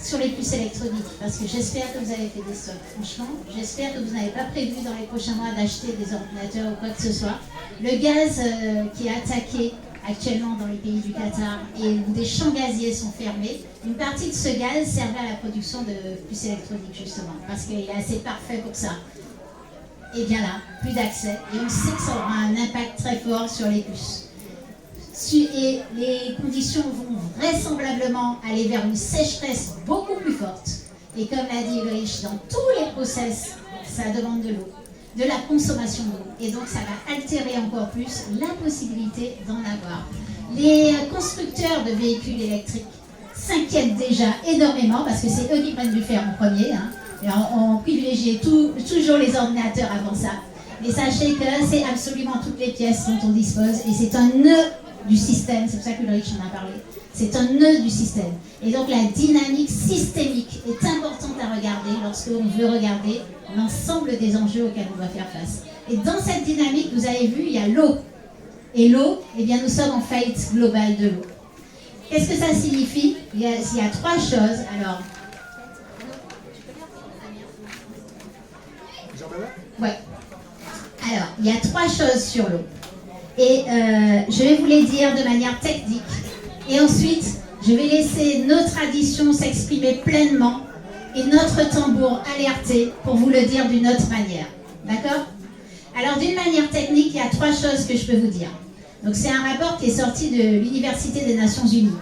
sur les puces électroniques, parce que j'espère que vous avez fait des stocks. Franchement, j'espère que vous n'avez pas prévu dans les prochains mois d'acheter des ordinateurs ou quoi que ce soit. Le gaz qui est attaqué actuellement dans les pays du Qatar et où des champs gaziers sont fermés, une partie de ce gaz servait à la production de puces électroniques justement, parce qu'il est assez parfait pour ça. Et bien là, plus d'accès, et on sait que ça aura un impact très fort sur les puces. Et les conditions vont vraisemblablement aller vers une sécheresse beaucoup plus forte. Et comme l'a dit Ulrich, dans tous les process, ça demande de l'eau, de la consommation d'eau. Et donc ça va altérer encore plus la possibilité d'en avoir. Les constructeurs de véhicules électriques s'inquiètent déjà énormément parce que c'est eux qui prennent du fer en premier. Hein. Et on privilégie toujours les ordinateurs avant ça. Mais sachez que c'est absolument toutes les pièces dont on dispose et c'est un nœud du système, c'est pour ça que Ulrich en a parlé, c'est un nœud du système. Et donc la dynamique systémique est importante à regarder lorsque l'on veut regarder l'ensemble des enjeux auxquels on doit faire face. Et dans cette dynamique, vous avez vu, il y a l'eau. Et l'eau, eh bien nous sommes en faillite globale de l'eau. Qu'est-ce que ça signifie? Il y a trois choses. Alors, ouais. Alors, il y a trois choses sur l'eau. Et je vais vous les dire de manière technique. Et ensuite, je vais laisser nos traditions s'exprimer pleinement et notre tambour alerter pour vous le dire d'une autre manière. D'accord? Alors, d'une manière technique, il y a trois choses que je peux vous dire. Donc, c'est un rapport qui est sorti de l'Université des Nations Unies.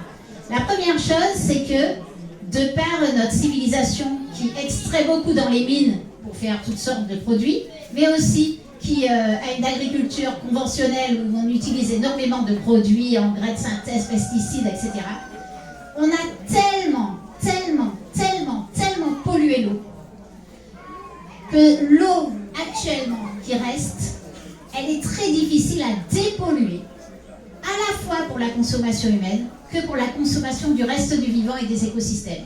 La première chose, c'est que, de par notre civilisation qui extrait beaucoup dans les mines pour faire toutes sortes de produits, mais aussi qui a une agriculture conventionnelle où on utilise énormément de produits, engrais de synthèse, pesticides, etc. On a tellement pollué l'eau que l'eau actuellement qui reste, elle est très difficile à dépolluer, à la fois pour la consommation humaine que pour la consommation du reste du vivant et des écosystèmes.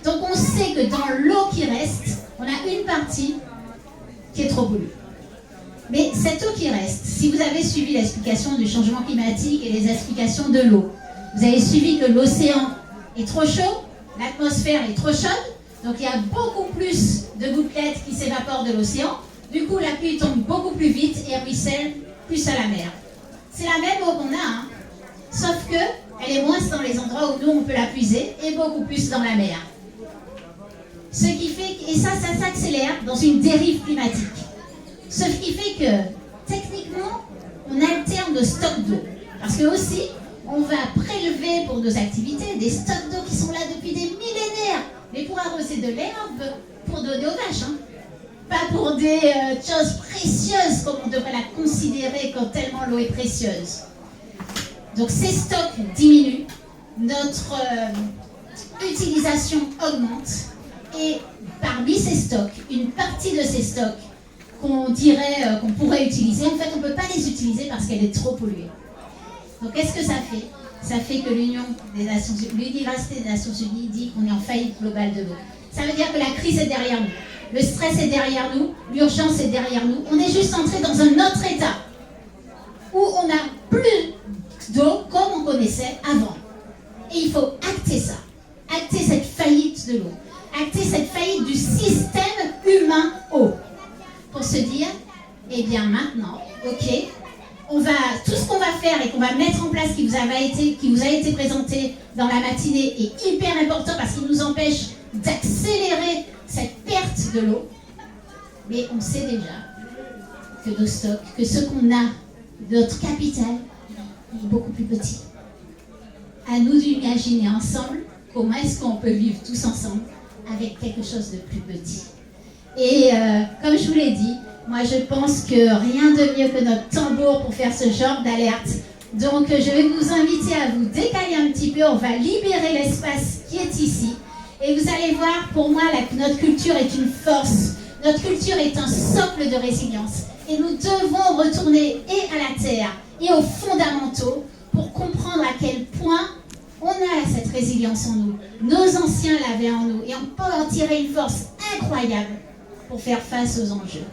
Donc on sait que dans l'eau qui reste, on a une partie qui est trop polluée. Mais cette eau qui reste, si vous avez suivi l'explication du changement climatique et les explications de l'eau, vous avez suivi que l'océan est trop chaud, l'atmosphère est trop chaude, donc il y a beaucoup plus de gouttelettes qui s'évaporent de l'océan, du coup la pluie tombe beaucoup plus vite et ruisselle plus à la mer. C'est la même eau qu'on a, hein, sauf qu'elle est moins dans les endroits où nous on peut la puiser et beaucoup plus dans la mer. Ce qui fait, et ça s'accélère dans une dérive climatique. Ce qui fait que, techniquement, on alterne nos stocks d'eau. Parce que aussi, on va prélever pour nos activités des stocks d'eau qui sont là depuis des millénaires. Mais pour arroser de l'herbe, pour donner aux vaches. Hein. Pas pour des choses précieuses comme on devrait la considérer quand tellement l'eau est précieuse. Donc ces stocks diminuent, notre utilisation augmente. Et parmi ces stocks, une partie de ces stocks qu'on dirait qu'on pourrait utiliser, en fait on ne peut pas les utiliser parce qu'elle est trop polluée. Donc qu'est-ce que ça fait? Ça fait que l'Université des Nations Unies dit qu'on est en faillite globale de l'eau. Ça veut dire que la crise est derrière nous, le stress est derrière nous, l'urgence est derrière nous. On est juste entré dans un autre état où on n'a plus d'eau comme on connaissait avant. Et il faut acter ça, acter cette faillite de l'eau, acter cette faillite du système humain eau. Pour se dire, eh bien maintenant, ok, tout ce qu'on va faire et qu'on va mettre en place qui vous a été présenté dans la matinée est hyper important parce qu'il nous empêche d'accélérer cette perte de l'eau. Mais on sait déjà que nos stocks, que ce qu'on a, notre capital, est beaucoup plus petit. À nous d'imaginer ensemble comment est-ce qu'on peut vivre tous ensemble avec quelque chose de plus petit. Et comme je vous l'ai dit, moi je pense que rien de mieux que notre tambour pour faire ce genre d'alerte. Donc je vais vous inviter à vous décaler un petit peu, on va libérer l'espace qui est ici. Et vous allez voir, pour moi, notre culture est une force. Notre culture est un socle de résilience. Et nous devons retourner et à la terre et aux fondamentaux pour comprendre à quel point on a cette résilience en nous. Nos anciens l'avaient en nous et on peut en tirer une force incroyable pour faire face aux enjeux.